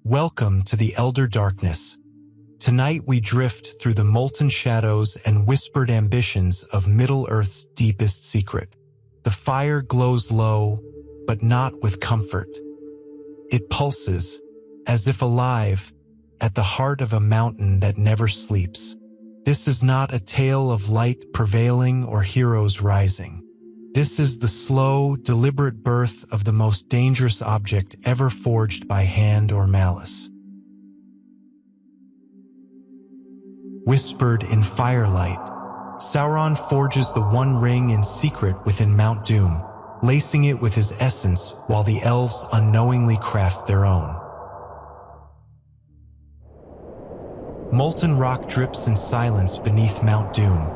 Welcome to the Elder Darkness. Tonight we drift through the molten shadows and whispered ambitions of Middle-earth's deepest secret. The fire glows low, but not with comfort. It pulses, as if alive, at the heart of a mountain that never sleeps. This is not a tale of light prevailing or heroes rising. This is the slow, deliberate birth of the most dangerous object ever forged by hand or malice. Whispered in firelight, Sauron forges the One Ring in secret within Mount Doom, lacing it with his essence while the elves unknowingly craft their own. Molten rock drips in silence beneath Mount Doom,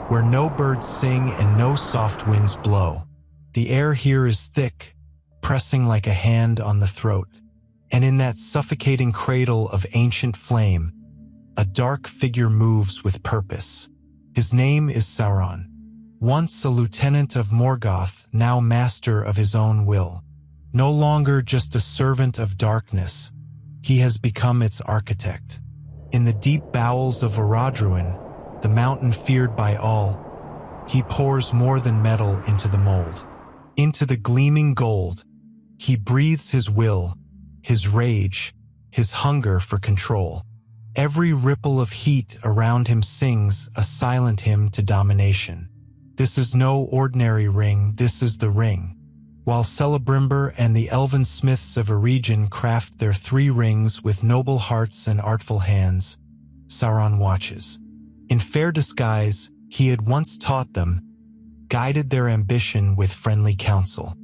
where no birds sing and no soft winds blow. The air here is thick, pressing like a hand on the throat, and in that suffocating cradle of ancient flame, a dark figure moves with purpose. His name is Sauron, once a lieutenant of Morgoth, now master of his own will. No longer just a servant of darkness, he has become its architect. In the deep bowels of Eregion, the mountain feared by all, he pours more than metal into the mold. Into the gleaming gold, he breathes his will, his rage, his hunger for control. Every ripple of heat around him sings a silent hymn to domination. This is no ordinary ring, this is the ring. While Celebrimbor and the Elven-smiths of Eregion craft their 3 rings with noble hearts and artful hands, Sauron watches. In fair disguise, he had once taught them, guided their ambition with friendly counsel.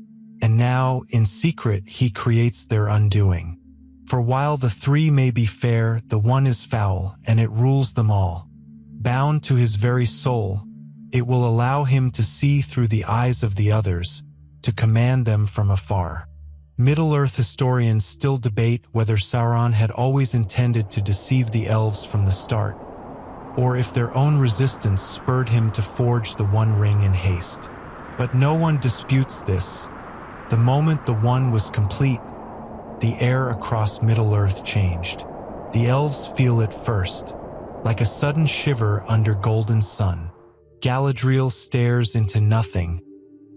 And now, in secret, he creates their undoing. For while the 3 may be fair, the one is foul, and it rules them all. Bound to his very soul, it will allow him to see through the eyes of the others, to command them from afar. Middle-earth historians still debate whether Sauron had always intended to deceive the elves from the start, or if their own resistance spurred him to forge the One Ring in haste. But no one disputes this. The moment the One was complete, the air across Middle-earth changed. The elves feel it first, like a sudden shiver under golden sun. Galadriel stares into nothing,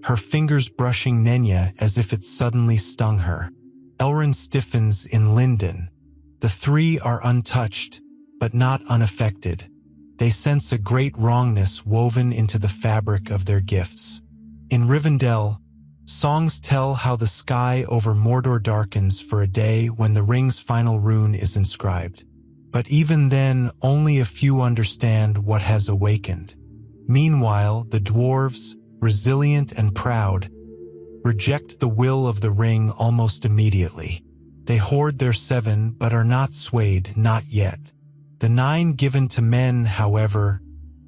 her fingers brushing Nenya as if it suddenly stung her. Elrond stiffens in Lindon. The 3 are untouched, but not unaffected. They sense a great wrongness woven into the fabric of their gifts. In Rivendell, songs tell how the sky over Mordor darkens for a day when the ring's final rune is inscribed. But even then, only a few understand what has awakened. Meanwhile, the dwarves, resilient and proud, reject the will of the ring almost immediately. They hoard their 7 but are not swayed, not yet. The 9 given to men, however,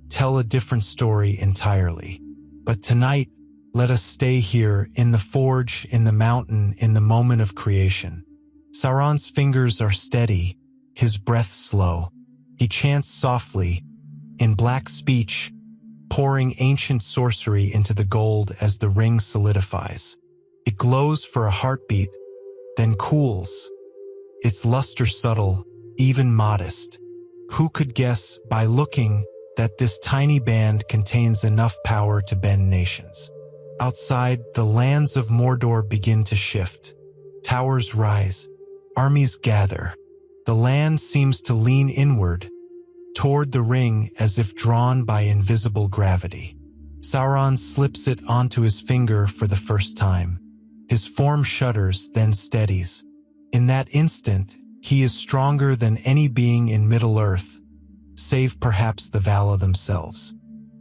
tell a different story entirely. But tonight, let us stay here, in the forge, in the mountain, in the moment of creation. Sauron's fingers are steady, his breath slow. He chants softly, in black speech, pouring ancient sorcery into the gold as the ring solidifies. It glows for a heartbeat, then cools, its luster subtle, even modest. Who could guess, by looking, that this tiny band contains enough power to bend nations? Outside, the lands of Mordor begin to shift. Towers rise. Armies gather. The land seems to lean inward, toward the ring as if drawn by invisible gravity. Sauron slips it onto his finger for the first time. His form shudders, then steadies. In that instant, he is stronger than any being in Middle-earth, save perhaps the Vala themselves.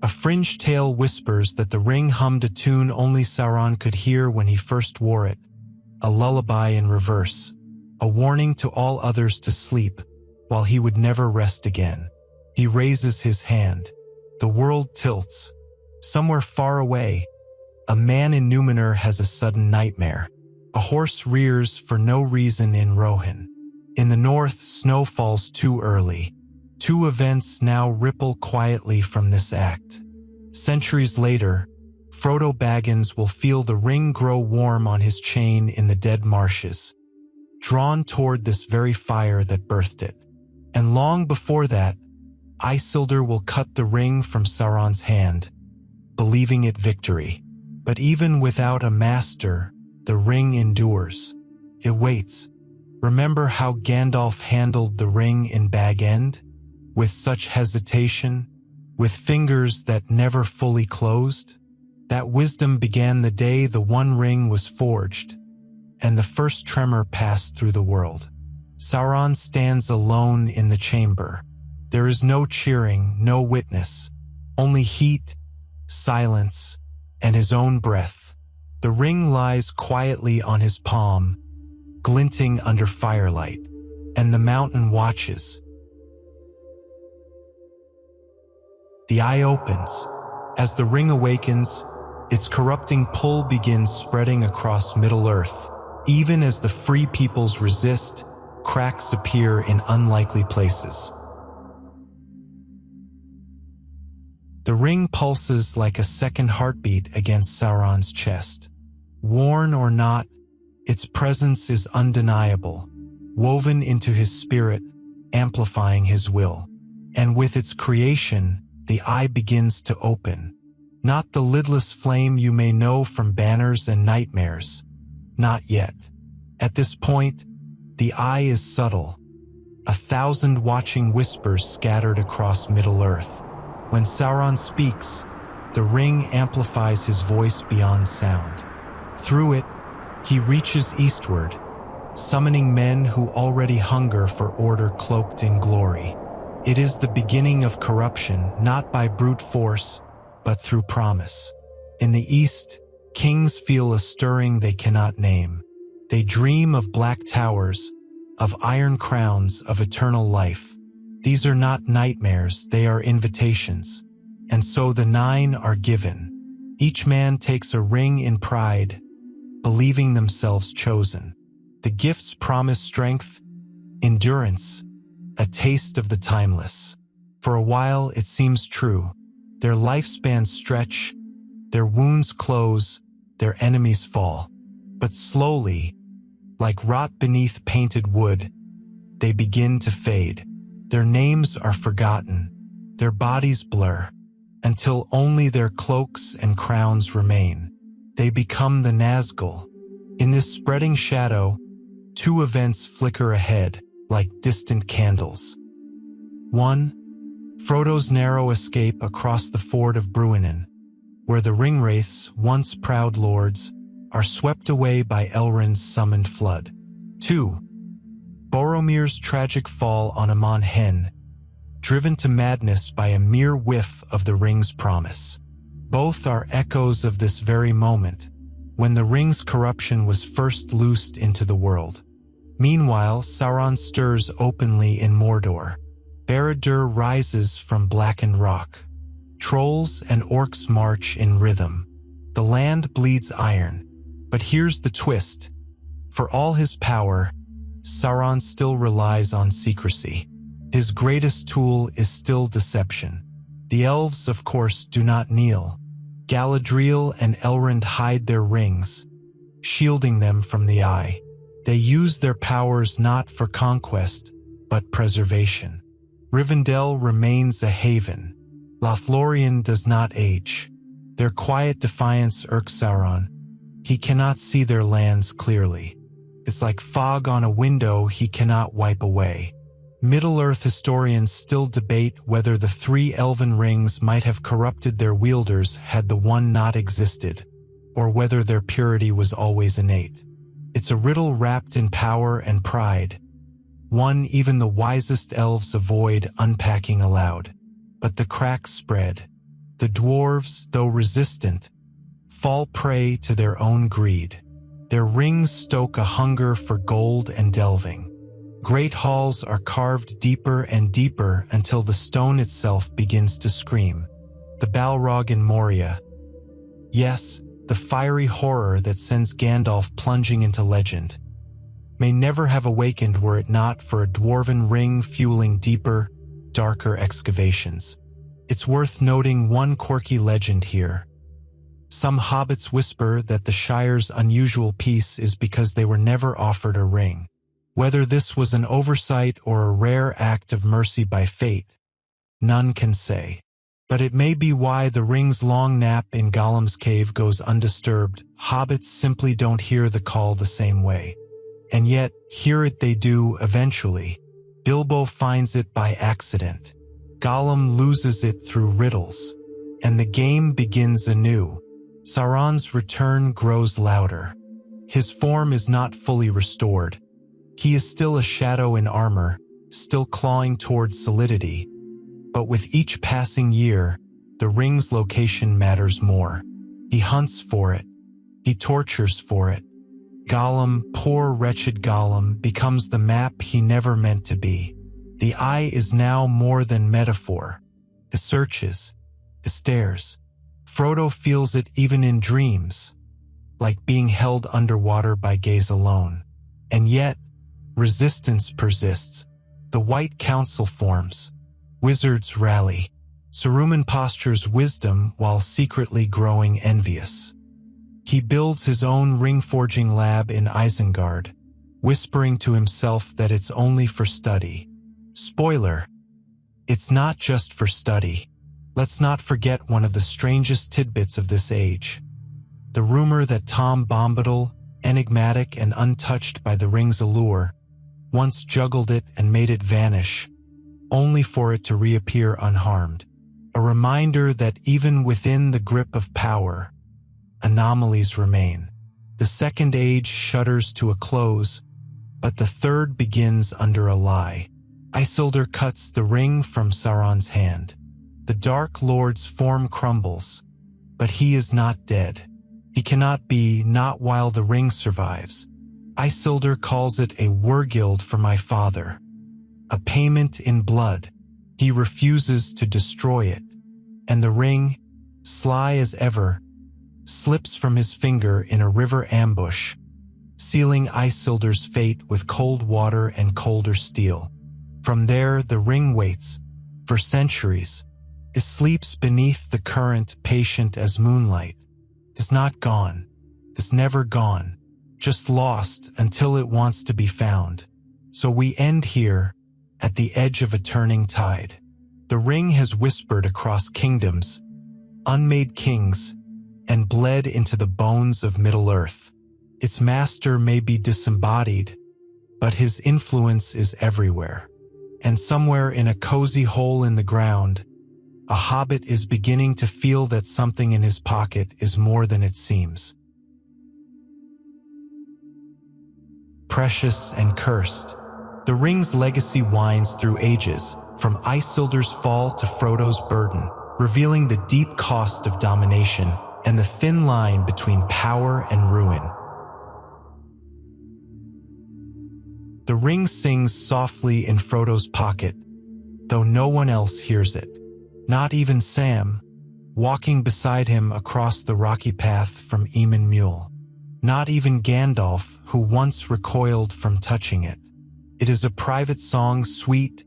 A fringed tale whispers that the ring hummed a tune only Sauron could hear when he first wore it, a lullaby in reverse, a warning to all others to sleep, while he would never rest again. He raises his hand. The world tilts. Somewhere far away, a man in Numenor has a sudden nightmare. A horse rears for no reason in Rohan. In the north, snow falls too early. 2 events now ripple quietly from this act. Centuries later, Frodo Baggins will feel the ring grow warm on his chain in the dead marshes. drawn toward this very fire that birthed it. And long before that, Isildur will cut the ring from Sauron's hand, believing it victory. But even without a master, the ring endures. It waits. Remember how Gandalf handled the ring in Bag End? With such hesitation, with fingers that never fully closed? That wisdom began the day the One Ring was forged, and the first tremor passed through the world. Sauron stands alone in the chamber. There is no cheering, no witness, only heat, silence, and his own breath. The ring lies quietly on his palm, glinting under firelight, and the mountain watches. The eye opens. As the ring awakens, its corrupting pull begins spreading across Middle-earth. Even as the free peoples resist, cracks appear in unlikely places. The ring pulses like a second heartbeat against Sauron's chest. Worn or not, its presence is undeniable, woven into his spirit, amplifying his will. And with its creation, the eye begins to open. Not the lidless flame you may know from banners and nightmares. Not yet. At this point, the eye is subtle. 1,000 watching whispers scattered across Middle-earth. When Sauron speaks, the ring amplifies his voice beyond sound. Through it, he reaches eastward, summoning men who already hunger for order cloaked in glory. It is the beginning of corruption, not by brute force, but through promise. In the east, kings feel a stirring they cannot name. They dream of black towers, of iron crowns, of eternal life. These are not nightmares, they are invitations. And so the 9 are given. Each man takes a ring in pride, believing themselves chosen. The gifts promise strength, endurance, a taste of the timeless. For a while it seems true. Their lifespans stretch, their wounds close, their enemies fall. But slowly, like rot beneath painted wood, they begin to fade. Their names are forgotten, their bodies blur, until only their cloaks and crowns remain. They become the Nazgul. In this spreading shadow, 2 events flicker ahead, like distant candles. 1. Frodo's narrow escape across the ford of Bruinen, where the Ringwraiths, once proud lords, are swept away by Elrond's summoned flood. 2. Boromir's tragic fall on Amon Hen, driven to madness by a mere whiff of the ring's promise. Both are echoes of this very moment, when the ring's corruption was first loosed into the world. Meanwhile, Sauron stirs openly in Mordor. Barad-dûr rises from blackened rock. Trolls and orcs march in rhythm. The land bleeds iron. But here's the twist. For all his power, Sauron still relies on secrecy. His greatest tool is still deception. The elves, of course, do not kneel. Galadriel and Elrond hide their rings, shielding them from the eye. They use their powers not for conquest, but preservation. Rivendell remains a haven. Lothlorien does not age. Their quiet defiance irks Sauron. He cannot see their lands clearly. It's like fog on a window he cannot wipe away. Middle-earth historians still debate whether the 3 elven rings might have corrupted their wielders had the one not existed, or whether their purity was always innate. It's a riddle wrapped in power and pride, one even the wisest elves avoid unpacking aloud. But the cracks spread. The dwarves, though resistant, fall prey to their own greed. Their rings stoke a hunger for gold and delving. Great halls are carved deeper and deeper until the stone itself begins to scream. The Balrog in Moria. Yes, the fiery horror that sends Gandalf plunging into legend, may never have awakened were it not for a dwarven ring fueling deeper, darker excavations. It's worth noting one quirky legend here. Some hobbits whisper that the Shire's unusual peace is because they were never offered a ring. Whether this was an oversight or a rare act of mercy by fate, none can say. But it may be why the ring's long nap in Gollum's cave goes undisturbed. Hobbits simply don't hear the call the same way. And yet, hear it they do eventually. Bilbo finds it by accident. Gollum loses it through riddles. And the game begins anew. Sauron's return grows louder. His form is not fully restored. He is still a shadow in armor, still clawing toward solidity. But with each passing year, the ring's location matters more. He hunts for it. He tortures for it. Gollum, poor wretched Gollum, becomes the map he never meant to be. The eye is now more than metaphor. It searches. It stares. Frodo feels it even in dreams, like being held underwater by gaze alone. And yet, resistance persists. The White Council forms. Wizards rally. Saruman postures wisdom while secretly growing envious. He builds his own ring-forging lab in Isengard, whispering to himself that it's only for study. Spoiler: it's not just for study. Let's not forget one of the strangest tidbits of this age. The rumor that Tom Bombadil, enigmatic and untouched by the ring's allure, once juggled it and made it vanish, only for it to reappear unharmed. A reminder that even within the grip of power, anomalies remain. The Second Age shudders to a close, but the Third begins under a lie. Isildur cuts the ring from Sauron's hand. The Dark Lord's form crumbles, but he is not dead. He cannot be, not while the ring survives. Isildur calls it a Wergild for my father, a payment in blood. He refuses to destroy it, and the ring, sly as ever, slips from his finger in a river ambush, sealing Isildur's fate with cold water and colder steel. From there, the ring waits, for centuries. It sleeps beneath the current, patient as moonlight. It's not gone. It's never gone. Just lost until it wants to be found. So we end here, at the edge of a turning tide. The ring has whispered across kingdoms, unmade kings, and bled into the bones of Middle-earth. Its master may be disembodied, but his influence is everywhere. And somewhere in a cozy hole in the ground, a hobbit is beginning to feel that something in his pocket is more than it seems. Precious and cursed. The ring's legacy winds through ages, from Isildur's fall to Frodo's burden, revealing the deep cost of domination and the thin line between power and ruin. The ring sings softly in Frodo's pocket, though no one else hears it. Not even Sam, walking beside him across the rocky path from Eamon Mule. Not even Gandalf, who once recoiled from touching it. It is a private song, sweet,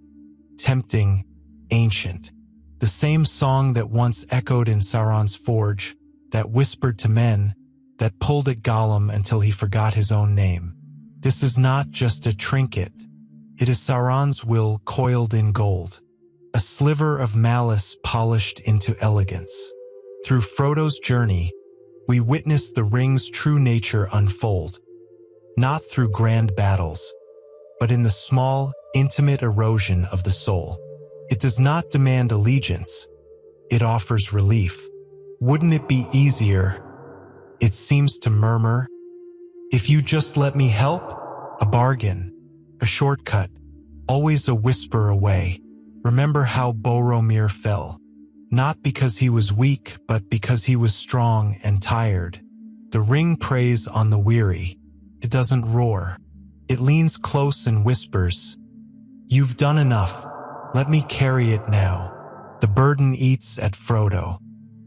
tempting, ancient. The same song that once echoed in Sauron's forge, that whispered to men, that pulled at Gollum until he forgot his own name. This is not just a trinket. It is Sauron's will coiled in gold. A sliver of malice polished into elegance. Through Frodo's journey, we witness the ring's true nature unfold, not through grand battles, but in the small, intimate erosion of the soul. It does not demand allegiance. It offers relief. Wouldn't it be easier? It seems to murmur. If you just let me help? A bargain, a shortcut, always a whisper away. Remember how Boromir fell. Not because he was weak, but because he was strong and tired. The ring preys on the weary. It doesn't roar. It leans close and whispers, "You've done enough. Let me carry it now." The burden eats at Frodo.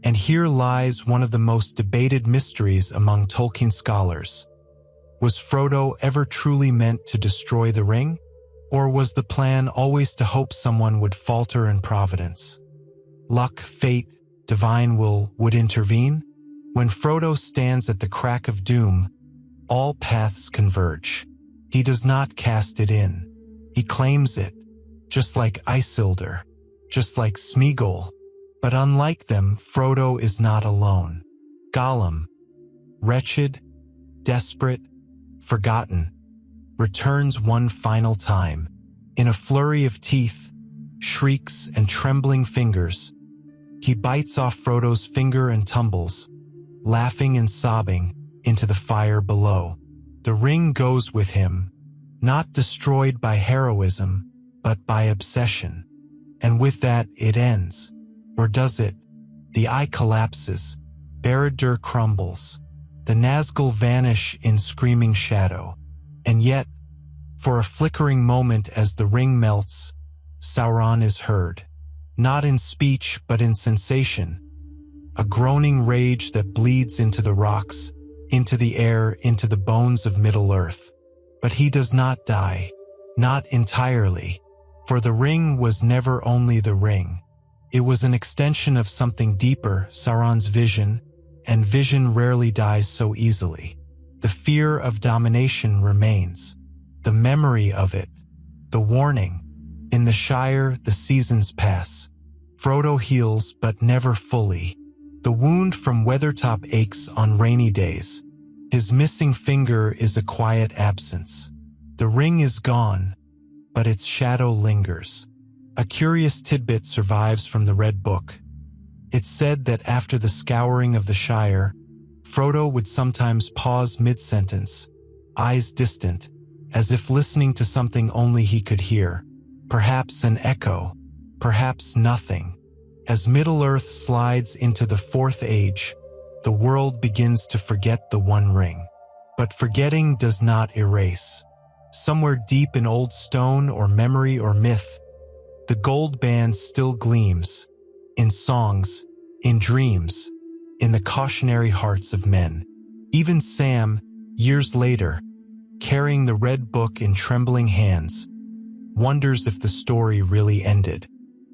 And here lies one of the most debated mysteries among Tolkien scholars. Was Frodo ever truly meant to destroy the ring? Or was the plan always to hope someone would falter in Providence? Luck, fate, divine will would intervene? When Frodo stands at the crack of doom, all paths converge. He does not cast it in. He claims it, just like Isildur, just like Smeagol. But unlike them, Frodo is not alone. Gollum, wretched, desperate, forgotten, returns one final time. In a flurry of teeth, shrieks, and trembling fingers, he bites off Frodo's finger and tumbles, laughing and sobbing, into the fire below. The ring goes with him, not destroyed by heroism, but by obsession. And with that, it ends. Or does it? The eye collapses. Barad-dûr crumbles. The Nazgul vanish in screaming shadow. And yet, for a flickering moment as the ring melts, Sauron is heard. Not in speech, but in sensation. A groaning rage that bleeds into the rocks, into the air, into the bones of Middle-earth. But he does not die. Not entirely. For the ring was never only the ring. It was an extension of something deeper, Sauron's vision, and vision rarely dies so easily. The fear of domination remains. The memory of it. The warning. In the Shire, the seasons pass. Frodo heals, but never fully. The wound from Weathertop aches on rainy days. His missing finger is a quiet absence. The ring is gone, but its shadow lingers. A curious tidbit survives from the Red Book. It's said that after the scouring of the Shire, Frodo would sometimes pause mid-sentence, eyes distant, as if listening to something only he could hear. Perhaps an echo, perhaps nothing. As Middle-earth slides into the Fourth Age, the world begins to forget the One Ring. But forgetting does not erase. Somewhere deep in old stone or memory or myth, the gold band still gleams, in songs, in dreams, in the cautionary hearts of men. Even Sam, years later, carrying the Red Book in trembling hands, wonders if the story really ended,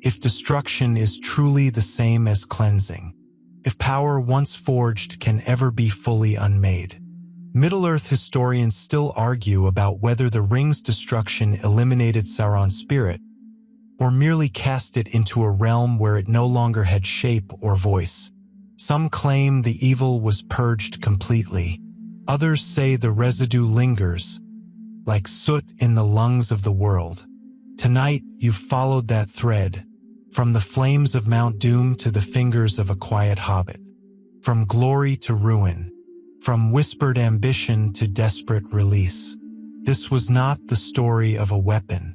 if destruction is truly the same as cleansing, if power once forged can ever be fully unmade. Middle-earth historians still argue about whether the ring's destruction eliminated Sauron's spirit, or merely cast it into a realm where it no longer had shape or voice. Some claim the evil was purged completely. Others say the residue lingers, like soot in the lungs of the world. Tonight, you've followed that thread, from the flames of Mount Doom to the fingers of a quiet hobbit, from glory to ruin, from whispered ambition to desperate release. This was not the story of a weapon.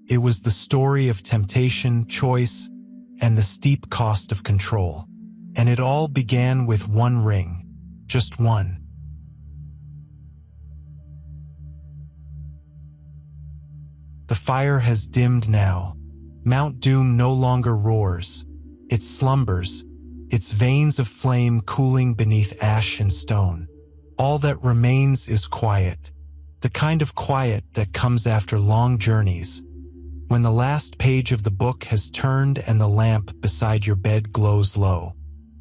It was the story of temptation, choice, and the steep cost of control. And it all began with one ring, just one. The fire has dimmed now. Mount Doom no longer roars. It slumbers, its veins of flame cooling beneath ash and stone. All that remains is quiet, the kind of quiet that comes after long journeys, when the last page of the book has turned and the lamp beside your bed glows low.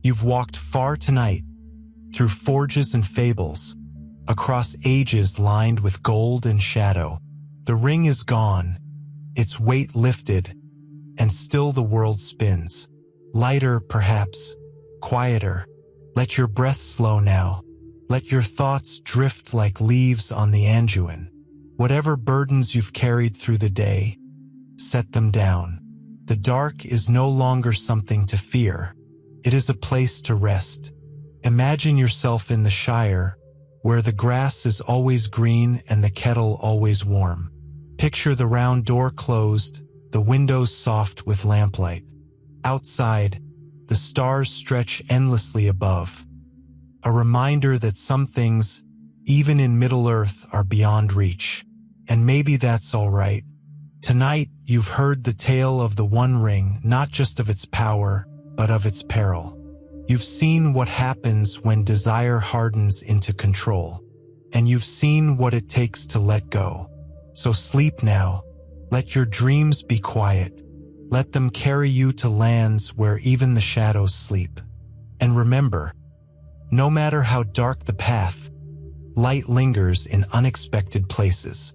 You've walked far tonight, through forges and fables, across ages lined with gold and shadow. The ring is gone, its weight lifted, and still the world spins. Lighter, perhaps, quieter. Let your breath slow now. Let your thoughts drift like leaves on the Anduin. Whatever burdens you've carried through the day, set them down. The dark is no longer something to fear. It is a place to rest. Imagine yourself in the Shire, where the grass is always green and the kettle always warm. Picture the round door closed, the windows soft with lamplight. Outside, the stars stretch endlessly above. A reminder that some things, even in Middle-earth, are beyond reach. And maybe that's all right. Tonight, you've heard the tale of the One Ring, not just of its power, but of its peril. You've seen what happens when desire hardens into control. And you've seen what it takes to let go. So sleep now. Let your dreams be quiet. Let them carry you to lands where even the shadows sleep. And remember, no matter how dark the path, light lingers in unexpected places.